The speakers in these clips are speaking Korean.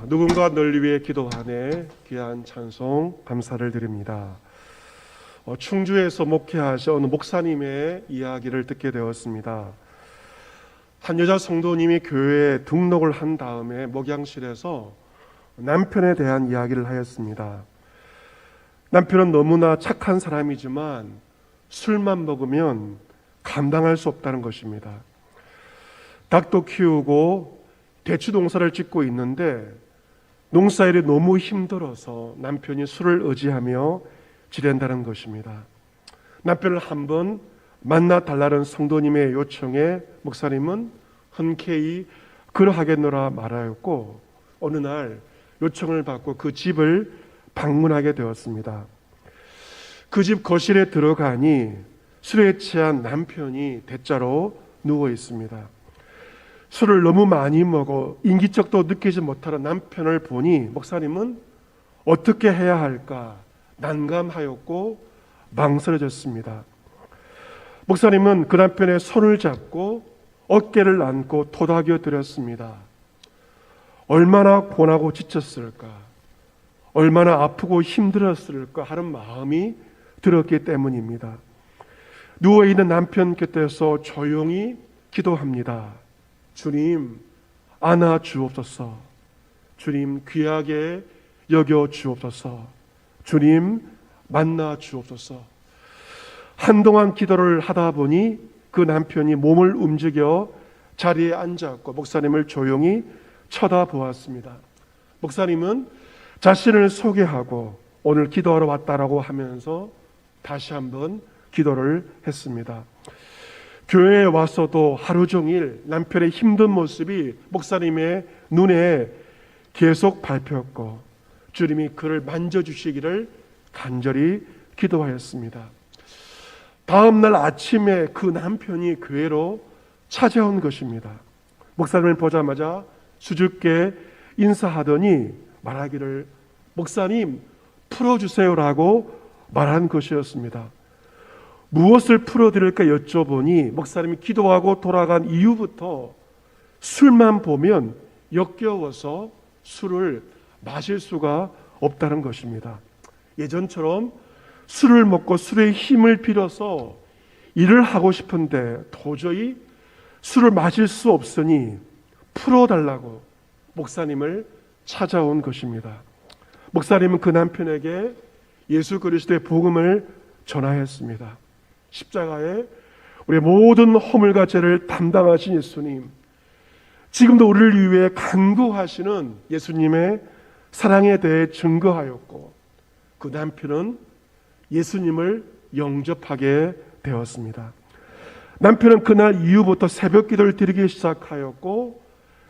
누군가 널 위해 기도하네 귀한 찬송 감사를 드립니다. 충주에서 목회하신 어느 목사님의 이야기를 듣게 되었습니다. 한 여자 성도님이 교회에 등록을 한 다음에 목양실에서 남편에 대한 이야기를 하였습니다. 남편은 너무나 착한 사람이지만 술만 먹으면 감당할 수 없다는 것입니다. 닭도 키우고 대추 농사를 짓고 있는데 농사일이 너무 힘들어서 남편이 술을 의지하며 지낸다는 것입니다. 남편을 한번 만나달라는 성도님의 요청에 목사님은 흔쾌히 그러하겠노라 말하였고, 어느 날 요청을 받고 그 집을 방문하게 되었습니다. 그 집 거실에 들어가니 술에 취한 남편이 대자로 누워 있습니다. 술을 너무 많이 먹어 인기척도 느끼지 못하는 남편을 보니 목사님은 어떻게 해야 할까 난감하였고 망설여졌습니다. 목사님은 그 남편의 손을 잡고 어깨를 안고 토닥여 드렸습니다. 얼마나 고나고 지쳤을까, 얼마나 아프고 힘들었을까 하는 마음이 들었기 때문입니다. 누워있는 남편 곁에서 조용히 기도합니다. 주님, 안아 주옵소서. 주님, 귀하게 여겨 주옵소서. 주님, 만나 주옵소서. 한동안 기도를 하다 보니 그 남편이 몸을 움직여 자리에 앉았고 목사님을 조용히 쳐다보았습니다. 목사님은 자신을 소개하고 오늘 기도하러 왔다라고 하면서 다시 한번 기도를 했습니다. 교회에 와서도 하루 종일 남편의 힘든 모습이 목사님의 눈에 계속 밟혔고 주님이 그를 만져주시기를 간절히 기도하였습니다. 다음 날 아침에 그 남편이 교회로 찾아온 것입니다. 목사님을 보자마자 수줍게 인사하더니 말하기를 목사님 풀어주세요라고 말한 것이었습니다. 무엇을 풀어드릴까 여쭤보니 목사님이 기도하고 돌아간 이후부터 술만 보면 역겨워서 술을 마실 수가 없다는 것입니다. 예전처럼 술을 먹고 술의 힘을 빌어서 일을 하고 싶은데 도저히 술을 마실 수 없으니 풀어달라고 목사님을 찾아온 것입니다. 목사님은 그 남편에게 예수 그리스도의 복음을 전하였습니다. 십자가에 우리의 모든 허물과 죄를 담당하신 예수님, 지금도 우리를 위해 간구하시는 예수님의 사랑에 대해 증거하였고 그 남편은 예수님을 영접하게 되었습니다. 남편은 그날 이후부터 새벽 기도를 드리기 시작하였고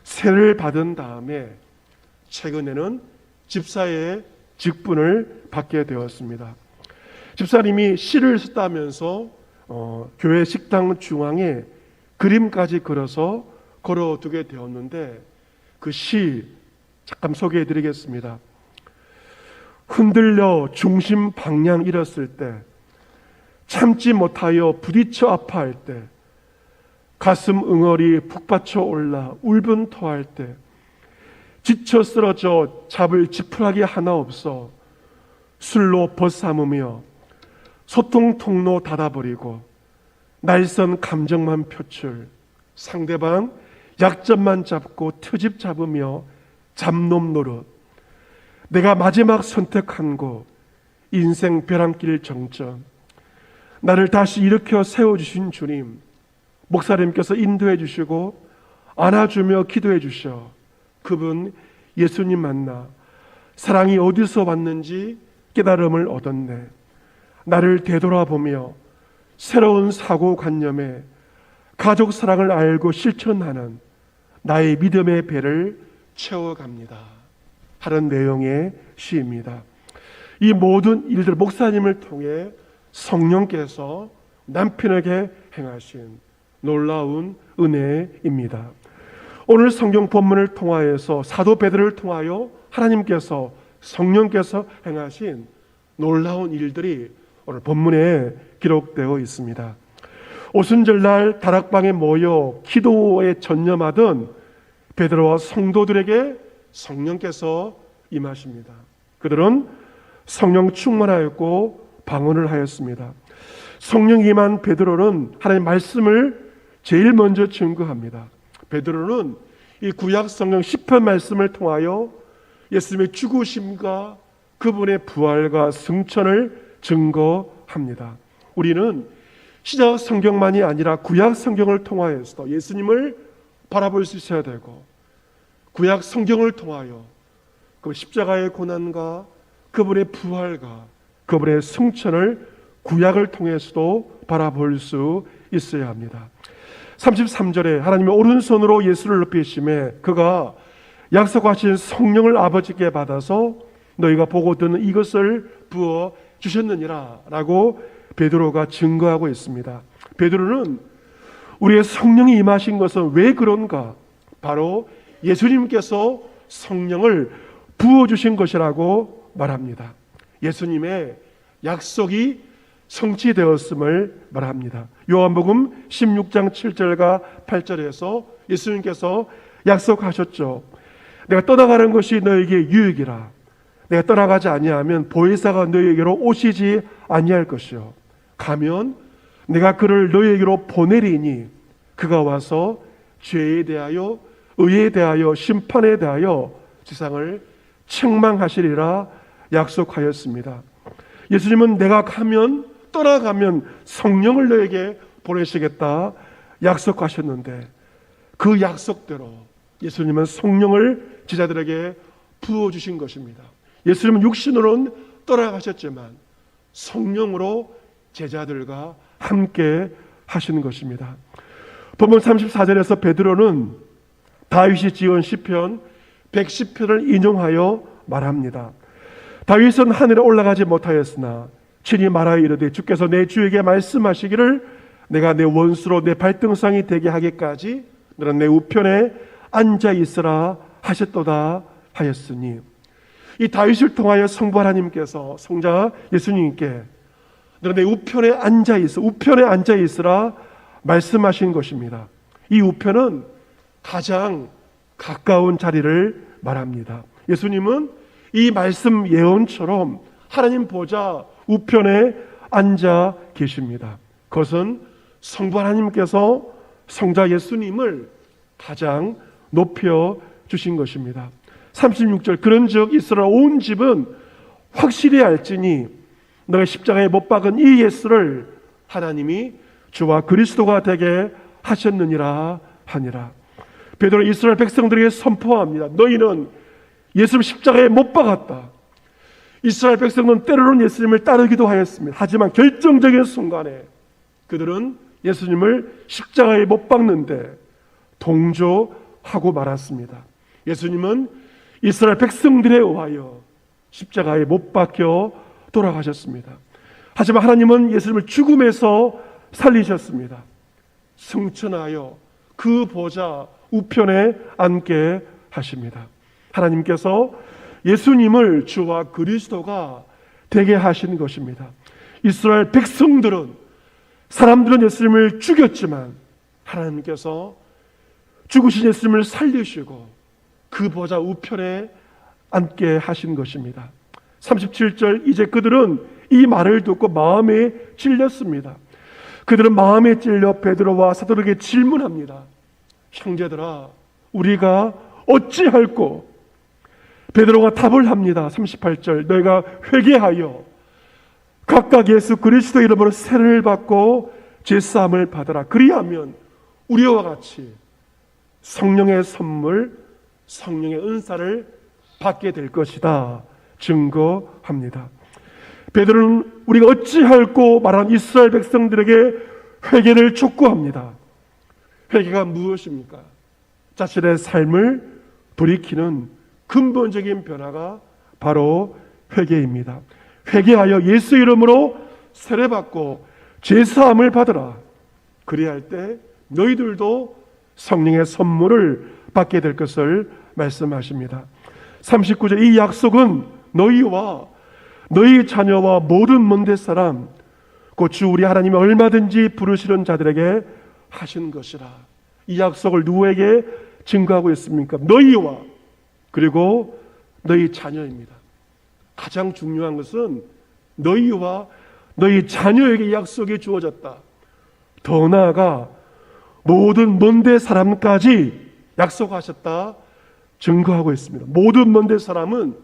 세례를 받은 다음에 최근에는 집사의 직분을 받게 되었습니다. 집사님이 시를 썼다면서 교회 식당 중앙에 그림까지 그려서 걸어두게 되었는데 그 시 잠깐 소개해 드리겠습니다. 흔들려 중심 방향 잃었을 때, 참지 못하여 부딪혀 아파할 때, 가슴 응어리 북받쳐 올라 울분 토할 때, 지쳐 쓰러져 잡을 지푸라기 하나 없어 술로 벗삼으며 소통 통로 닫아버리고 날선 감정만 표출, 상대방 약점만 잡고 트집 잡으며 잡놈 노릇, 내가 마지막 선택한 곳 인생 벼랑길 정점, 나를 다시 일으켜 세워주신 주님, 목사님께서 인도해 주시고 안아주며 기도해 주셔 그분 예수님 만나 사랑이 어디서 왔는지 깨달음을 얻었네. 나를 되돌아보며 새로운 사고관념에 가족 사랑을 알고 실천하는 나의 믿음의 배를 채워갑니다 하는 내용의 시입니다. 이 모든 일들 목사님을 통해 성령께서 남편에게 행하신 놀라운 은혜입니다. 오늘 성경 본문을 통하여서 사도 베드로를 통하여 하나님께서 성령께서 행하신 놀라운 일들이 오늘 본문에 기록되어 있습니다. 오순절날 다락방에 모여 기도에 전념하던 베드로와 성도들에게 성령께서 임하십니다. 그들은 성령 충만하였고 방언을 하였습니다. 성령 임한 베드로는 하나님의 말씀을 제일 먼저 증거합니다. 베드로는 이 구약 성경 시편 말씀을 통하여 예수님의 죽으심과 그분의 부활과 승천을 증거합니다. 우리는 신약 성경만이 아니라 구약 성경을 통하여서도 예수님을 바라볼 수 있어야 되고, 구약 성경을 통하여 그 십자가의 고난과 그분의 부활과 그분의 승천을 구약을 통해서도 바라볼 수 있어야 합니다. 33절에 하나님의 오른손으로 예수를 높이심에 그가 약속하신 성령을 아버지께 받아서 너희가 보고 듣는 이것을 부어 주셨느니라 라고 베드로가 증거하고 있습니다. 베드로는 우리의 성령이 임하신 것은 왜 그런가? 바로 예수님께서 성령을 부어주신 것이라고 말합니다. 예수님의 약속이 성취되었음을 말합니다. 요한복음 16장 7절과 8절에서 예수님께서 약속하셨죠. 내가 떠나가는 것이 너에게 유익이라. 내가 떠나가지 아니하면 보혜사가 너에게로 오시지 아니할 것이요. 가면 내가 그를 너에게로 보내리니 그가 와서 죄에 대하여 의에 대하여 심판에 대하여 세상을 책망하시리라 약속하였습니다. 예수님은 내가 가면 떠나가면 성령을 너에게 보내시겠다 약속하셨는데 그 약속대로 예수님은 성령을 제자들에게 부어주신 것입니다. 예수님은 육신으로는 떠나가셨지만 성령으로 제자들과 함께 하시는 것입니다. 본문 34절에서 베드로는 다윗이 지은 시편 110편을 인용하여 말합니다. 다윗은 하늘에 올라가지 못하였으나 친히 말하여 이르되 주께서 내 주에게 말씀하시기를 내가 내 원수로 내 발등상이 되게 하기까지 너는 내 우편에 앉아 있으라 하셨도다 하였으니, 이 다윗을 통하여 성부 하나님께서 성자 예수님께 너는 내 우편에 앉아 있어, 우편에 앉아 있으라 말씀하신 것입니다. 이 우편은 가장 가까운 자리를 말합니다. 예수님은 이 말씀 예언처럼 하나님 보좌 우편에 앉아 계십니다. 그것은 성부 하나님께서 성자 예수님을 가장 높여 주신 것입니다. 36절 그런즉 이스라엘 온 집은 확실히 알지니 너의 십자가에 못 박은 이 예수를 하나님이 주와 그리스도가 되게 하셨느니라 하니라. 베드로 이스라엘 백성들에게 선포합니다. 너희는 예수를 십자가에 못 박았다. 이스라엘 백성은 때로는 예수님을 따르기도 하였습니다. 하지만 결정적인 순간에 그들은 예수님을 십자가에 못 박는데 동조하고 말았습니다. 예수님은 이스라엘 백성들에 의하여 십자가에 못 박혀 돌아가셨습니다. 하지만 하나님은 예수님을 죽음에서 살리셨습니다. 승천하여 그 보좌 우편에 앉게 하십니다. 하나님께서 예수님을 주와 그리스도가 되게 하신 것입니다. 이스라엘 백성들은, 사람들은 예수님을 죽였지만 하나님께서 죽으신 예수님을 살리시고 그 보좌 우편에 앉게 하신 것입니다. 37절 이제 그들은 이 말을 듣고 마음에 찔렸습니다. 그들은 마음에 찔려 베드로와 사도에게 질문합니다. 형제들아, 우리가 어찌할꼬? 베드로가 답을 합니다. 38절 너희가 회개하여 각각 예수 그리스도 이름으로 세례를 받고 제사함을 받으라. 그리하면 우리와 같이 성령의 선물, 성령의 은사를 받게 될 것이다 증거합니다. 베드로는 우리가 어찌할꼬 말한 이스라엘 백성들에게 회개를 촉구합니다. 회개가 무엇입니까? 자신의 삶을 돌이키는 근본적인 변화가 바로 회개입니다. 회개하여 예수 이름으로 세례받고 제사함을 받으라. 그리할 때 너희들도 성령의 선물을 받게 될 것을 말씀하십니다. 39절 이 약속은 너희와 너희 자녀와 모든 먼데 사람 곧 주 우리 하나님이 얼마든지 부르시는 자들에게 하신 것이라. 이 약속을 누구에게 증거하고 있습니까? 너희와, 그리고 너희 자녀입니다. 가장 중요한 것은 너희와 너희 자녀에게 약속이 주어졌다. 더 나아가 모든 먼데 사람까지 약속하셨다 증거하고 있습니다. 모든 먼데 사람은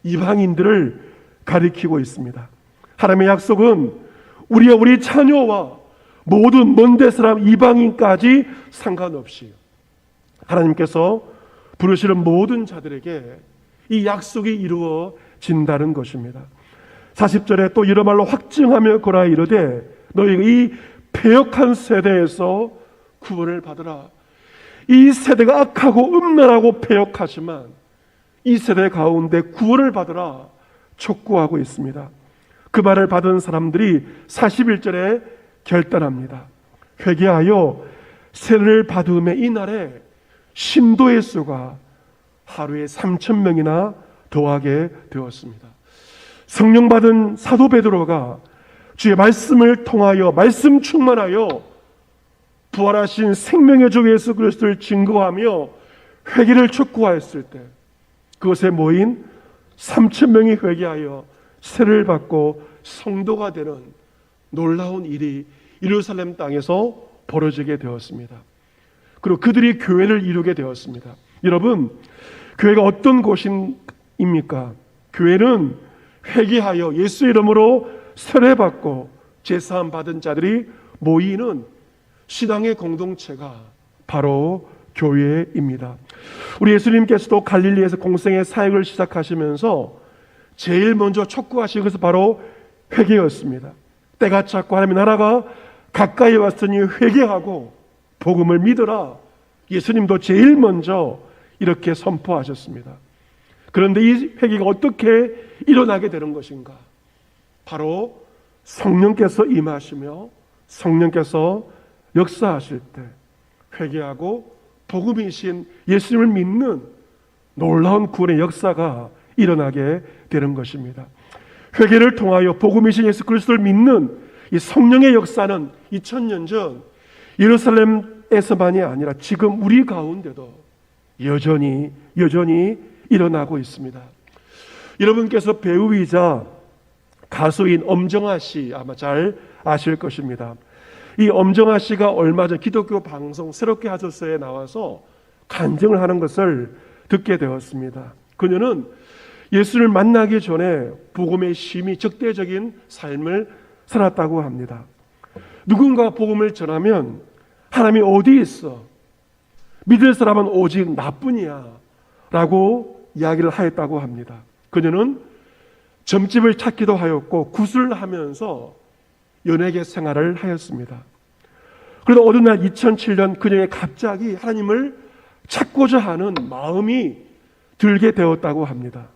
이방인들을 가리키고 있습니다. 하나님의 약속은 우리와 우리 자녀와 모든 먼데 사람 이방인까지 상관없이 하나님께서 부르시는 모든 자들에게 이 약속이 이루어진다는 것입니다. 40절에 또 이런 말로 확증하며 고라 이르되 너희가 이 패역한 세대에서 구원을 받으라. 이 세대가 악하고 음란하고 패역하지만 이 세대 가운데 구원을 받으라 촉구하고 있습니다. 그 말을 받은 사람들이 41절에 결단합니다. 회개하여 세례를 받음의 이날에 신도의 수가 하루에 3,000명이나 더하게 되었습니다. 성령 받은 사도 베드로가 주의 말씀을 통하여 말씀 충만하여 부활하신 생명의 주 예수 그리스도를 증거하며 회개를 촉구하였을 때 그것에 모인 3,000명이 회개하여 세례를 받고 성도가 되는 놀라운 일이 예루살렘 땅에서 벌어지게 되었습니다. 그리고 그들이 교회를 이루게 되었습니다. 여러분, 교회가 어떤 곳입니까? 교회는 회개하여 예수 이름으로 세례받고 제사함 받은 자들이 모이는 신앙의 공동체가 바로 교회입니다. 우리 예수님께서도 갈릴리에서 공생의 사역을 시작하시면서 제일 먼저 촉구하신 것은 바로 회개였습니다. 때가 찼고 하나님의 나라가 가까이 왔으니 회개하고 복음을 믿으라. 예수님도 제일 먼저 이렇게 선포하셨습니다. 그런데 이 회개가 어떻게 일어나게 되는 것인가? 바로 성령께서 임하시며 성령께서 역사하실 때 회개하고 복음이신 예수님을 믿는 놀라운 구원의 역사가 일어나게 되는 것입니다. 회개를 통하여 복음이신 예수 그리스도를 믿는 이 성령의 역사는 2000년 전 예루살렘에서만이 아니라 지금 우리 가운데도 여전히 일어나고 있습니다. 여러분께서 배우이자 가수인 엄정화 씨 아마 잘 아실 것입니다. 이 엄정화 씨가 얼마 전 기독교 방송 새롭게 하소서에 나와서 간증을 하는 것을 듣게 되었습니다. 그녀는 예수를 만나기 전에 복음의 심히 적대적인 삶을 살았다고 합니다. 누군가 복음을 전하면 하나님이 어디 있어? 믿을 사람은 오직 나뿐이야 라고 이야기를 하였다고 합니다. 그녀는 점집을 찾기도 하였고 구슬을 하면서 연예계 생활을 하였습니다. 그러다 어느 날 2007년 그녀의 갑자기 하나님을 찾고자 하는 마음이 들게 되었다고 합니다.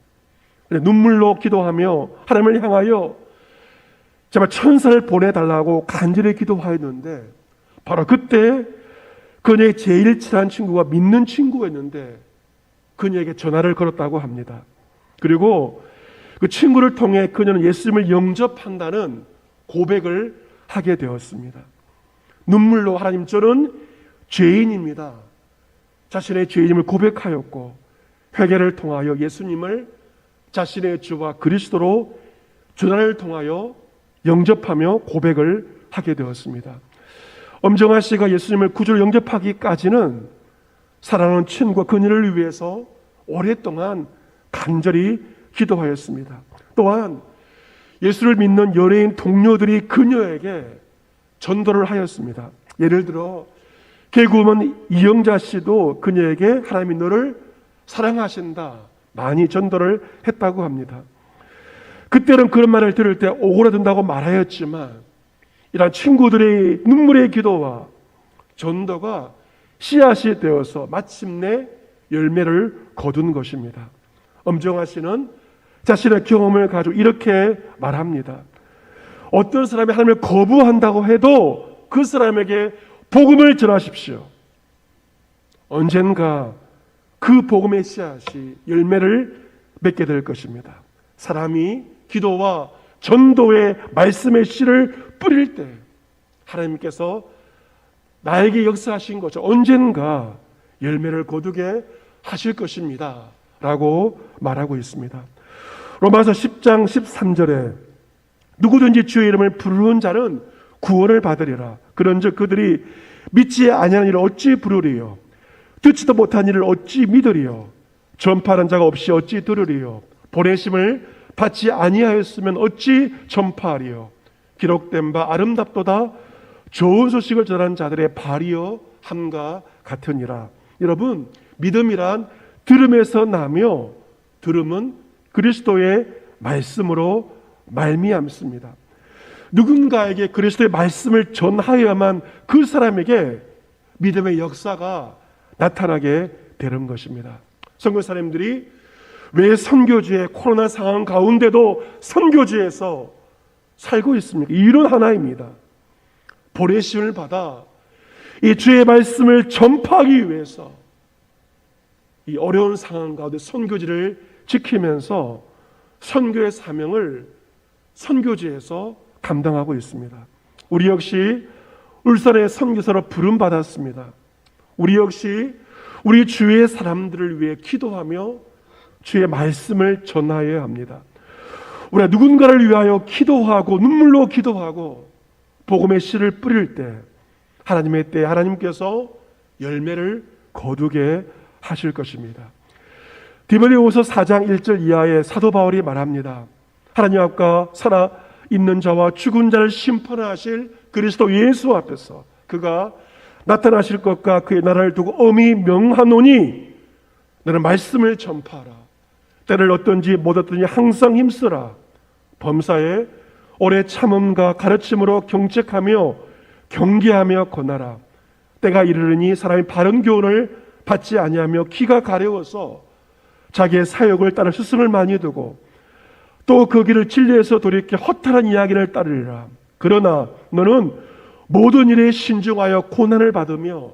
눈물로 기도하며 하나님을 향하여 제발 천사를 보내달라고 간절히 기도하였는데 바로 그때 그녀의 제일 친한 친구가 믿는 친구였는데 그녀에게 전화를 걸었다고 합니다. 그리고 그 친구를 통해 그녀는 예수님을 영접한다는 고백을 하게 되었습니다. 눈물로 하나님 저는 죄인입니다. 자신의 죄인임을 고백하였고 회개를 통하여 예수님을 자신의 주와 그리스도로 전화를 통하여 영접하며 고백을 하게 되었습니다. 엄정화 씨가 예수님을 구주로 영접하기까지는 사랑하는 친구와 그녀를 위해서 오랫동안 간절히 기도하였습니다. 또한 예수를 믿는 연예인 동료들이 그녀에게 전도를 하였습니다. 예를 들어 개그우먼 이영자 씨도 그녀에게 하나님이 너를 사랑하신다 많이 전도를 했다고 합니다. 그때는 그런 말을 들을 때 오그라든다고 말하였지만 이런 친구들의 눈물의 기도와 전도가 씨앗이 되어서 마침내 열매를 거둔 것입니다. 엄정화 씨는 자신의 경험을 가지고 이렇게 말합니다. 어떤 사람이 하나님을 거부한다고 해도 그 사람에게 복음을 전하십시오. 언젠가 그 복음의 씨앗이 열매를 맺게 될 것입니다. 사람이 기도와 전도의 말씀의 씨를 뿌릴 때 하나님께서 나에게 역사하신 것처럼 언젠가 열매를 거두게 하실 것입니다 라고 말하고 있습니다. 로마서 10장 13절에 누구든지 주의 이름을 부르는 자는 구원을 받으리라. 그런즉 그들이 믿지 아니하는 일을 어찌 부르리요? 듣지도 못한 일을 어찌 믿으리요? 전파하는 자가 없이 어찌 들으리요? 보내심을 받지 아니하였으면 어찌 전파하리요? 기록된 바 아름답도다 좋은 소식을 전하는 자들의 발이요 함과 같으니라. 여러분, 믿음이란 들음에서 나며 들음은 그리스도의 말씀으로 말미암습니다. 누군가에게 그리스도의 말씀을 전하여야만 그 사람에게 믿음의 역사가 나타나게 되는 것입니다. 선교사님들이 왜 선교지의 코로나 상황 가운데도 선교지에서 살고 있습니까? 이유는 하나입니다. 보내심을 받아 이 주의 말씀을 전파하기 위해서 이 어려운 상황 가운데 선교지를 지키면서 선교의 사명을 선교지에서 감당하고 있습니다. 우리 역시 울산의 선교사로 부름받았습니다. 우리 역시 우리 주위의 사람들을 위해 기도하며 주의 말씀을 전하여야 합니다. 우리가 누군가를 위하여 기도하고 눈물로 기도하고 복음의 씨를 뿌릴 때 하나님의 때에 하나님께서 열매를 거두게 하실 것입니다. 디모데후서 4장 1절 이하에 사도 바울이 말합니다. 하나님 앞과 살아있는 자와 죽은 자를 심판하실 그리스도 예수 앞에서 그가 나타나실 것과 그의 나라를 두고 엄히 명하노니 너는 말씀을 전파하라. 때를 어떤지 못 어떤지 항상 힘쓰라. 범사에 오래 참음과 가르침으로 경책하며 경계하며 권하라. 때가 이르르니 사람이 바른 교훈을 받지 아니하며 귀가 가려워서 자기의 사욕을 따라 스승을 많이 두고 또 그 길을 진리에서 돌이켜 허탈한 이야기를 따르리라. 그러나 너는 모든 일에 신중하여 고난을 받으며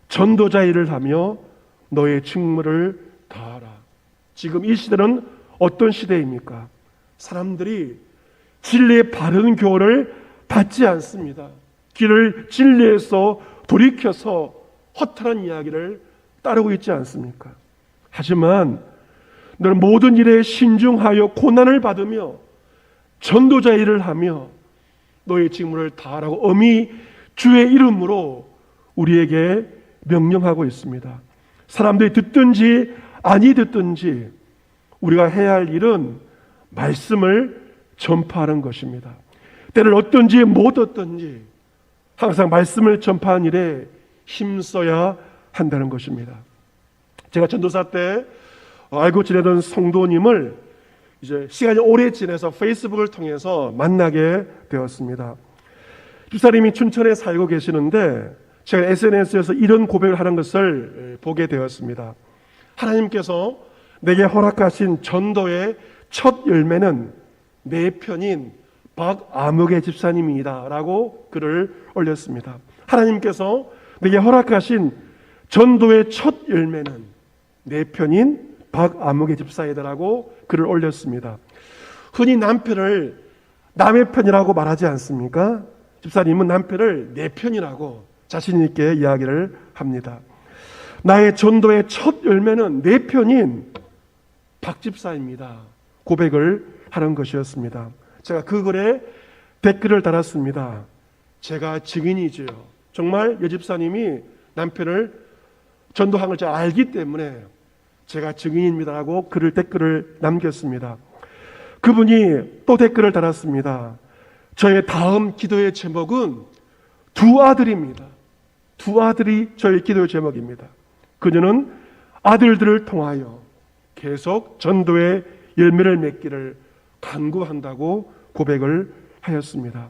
전도자 일을 하며 너의 직무를 다하라. 지금 이 시대는 어떤 시대입니까? 사람들이 진리의 바른 교훈을 받지 않습니다. 길을 진리에서 돌이켜서 허탈한 이야기를 따르고 있지 않습니까? 하지만 너는 모든 일에 신중하여 고난을 받으며 전도자 일을 하며 너의 직무를 다하라고 엄히 주의 이름으로 우리에게 명령하고 있습니다. 사람들이 듣든지 아니 듣든지 우리가 해야 할 일은 말씀을 전파하는 것입니다. 때를 어떤지 못 어떤지 항상 말씀을 전파하는 일에 힘써야 한다는 것입니다. 제가 전도사 때 알고 지내던 성도님을 이제 시간이 오래 지내서 페이스북을 통해서 만나게 되었습니다. 집사님이 춘천에 살고 계시는데 제가 SNS에서 이런 고백을 하는 것을 보게 되었습니다. 하나님께서 내게 허락하신 전도의 첫 열매는 내 편인 박아무개 집사님이다 라고 글을 올렸습니다. 하나님께서 내게 허락하신 전도의 첫 열매는 내 편인 박아무개 집사이다라고 글을 올렸습니다. 흔히 남편을 남의 편이라고 말하지 않습니까? 집사님은 남편을 내 편이라고 자신 있게 이야기를 합니다. 나의 전도의 첫 열매는 내 편인 박 집사입니다. 고백을 하는 것이었습니다. 제가 그 글에 댓글을 달았습니다. 제가 증인이지요. 정말 여 집사님이 남편을 전도한 걸 잘 알기 때문에 제가 증인입니다라고 댓글을 남겼습니다. 그분이 또 댓글을 달았습니다. 저의 다음 기도의 제목은 두 아들입니다. 두 아들이 저의 기도의 제목입니다. 그녀는 아들들을 통하여 계속 전도의 열매를 맺기를 간구한다고 고백을 하였습니다.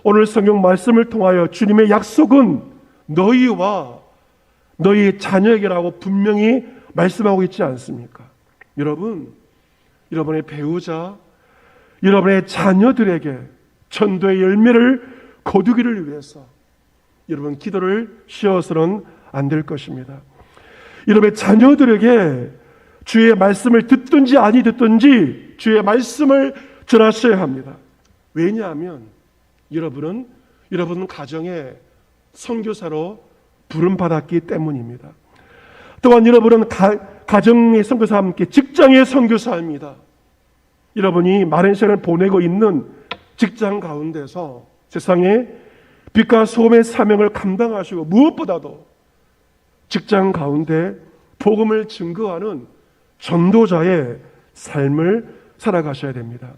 오늘 성경 말씀을 통하여 주님의 약속은 너희와 너희 자녀에게라고 분명히 말씀하고 있지 않습니까? 여러분, 여러분의 배우자, 여러분의 자녀들에게 전도의 열매를 거두기를 위해서 여러분 기도를 쉬어서는 안 될 것입니다. 여러분의 자녀들에게 주의 말씀을 듣든지 아니 듣든지 주의 말씀을 전하셔야 합니다. 왜냐하면 여러분 가정에 선교사로 부름받았기 때문입니다. 또한 여러분은 가정의 선교사와 함께 직장의 선교사입니다. 여러분이 많은 시간을 보내고 있는 직장 가운데서 세상에 빛과 소금의 사명을 감당하시고 무엇보다도 직장 가운데 복음을 증거하는 전도자의 삶을 살아가셔야 됩니다.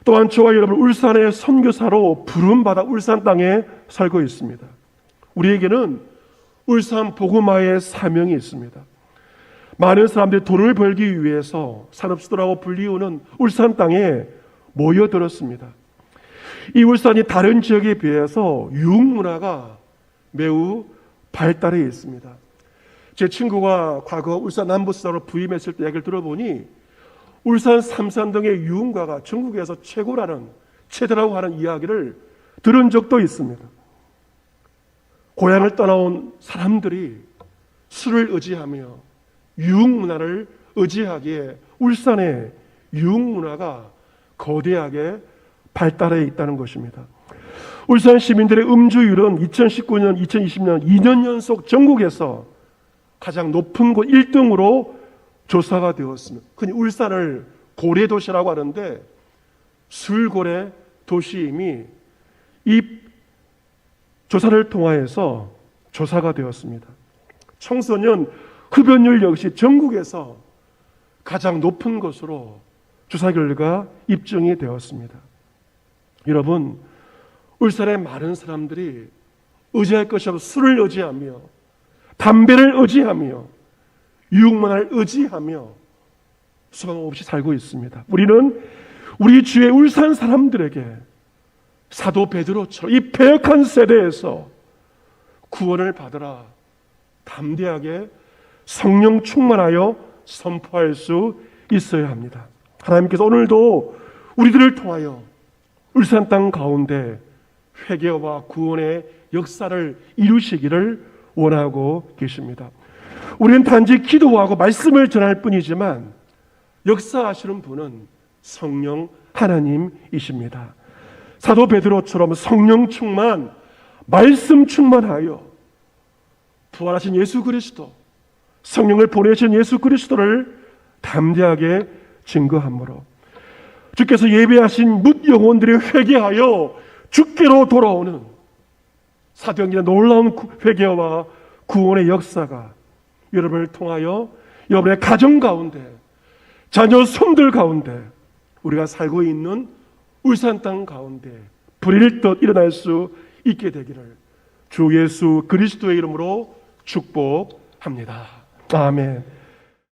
또한 저와 여러분 울산의 선교사로 부름받아 울산 땅에 살고 있습니다. 우리에게는 울산 복음화의 사명이 있습니다. 많은 사람들이 돈을 벌기 위해서 산업수도라고 불리우는 울산 땅에 모여들었습니다. 이 울산이 다른 지역에 비해서 유흥문화가 매우 발달해 있습니다. 제 친구가 과거 울산 남부시장으로 부임했을 때 얘기를 들어보니 울산 삼산동의 유흥가가 전국에서 최고라고 하는 이야기를 들은 적도 있습니다. 고향을 떠나온 사람들이 술을 의지하며 유흥문화를 의지하기에 울산의 유흥문화가 거대하게 발달해 있다는 것입니다. 울산 시민들의 음주율은 2019년, 2020년 2년 연속 전국에서 가장 높은 곳 1등으로 조사가 되었습니다. 흔히 울산을 고래도시라고 하는데 술고래 도시임이 이 조사를 통하여서 조사가 되었습니다. 청소년 흡연율 역시 전국에서 가장 높은 것으로 조사 결과 입증이 되었습니다. 여러분, 울산의 많은 사람들이 의지할 것이 없어 술을 의지하며 담배를 의지하며 유흥문화를 의지하며 소망 없이 살고 있습니다. 우리는 우리 주의 울산 사람들에게 사도 베드로처럼 이 패역한 세대에서 구원을 받으라 담대하게 성령 충만하여 선포할 수 있어야 합니다. 하나님께서 오늘도 우리들을 통하여 울산 땅 가운데 회개와 구원의 역사를 이루시기를 원하고 계십니다. 우리는 단지 기도하고 말씀을 전할 뿐이지만 역사하시는 분은 성령 하나님이십니다. 사도 베드로처럼 성령 충만, 말씀 충만하여 부활하신 예수 그리스도, 성령을 보내신 예수 그리스도를 담대하게 증거함으로 주께서 예배하신 뭇 영혼들이 회개하여 주께로 돌아오는 사도행전의 놀라운 회개와 구원의 역사가 여러분을 통하여 여러분의 가정 가운데, 자녀 손들 가운데, 우리가 살고 있는 울산 땅 가운데 불일듯 일어날 수 있게 되기를 주 예수 그리스도의 이름으로 축복합니다. 아멘.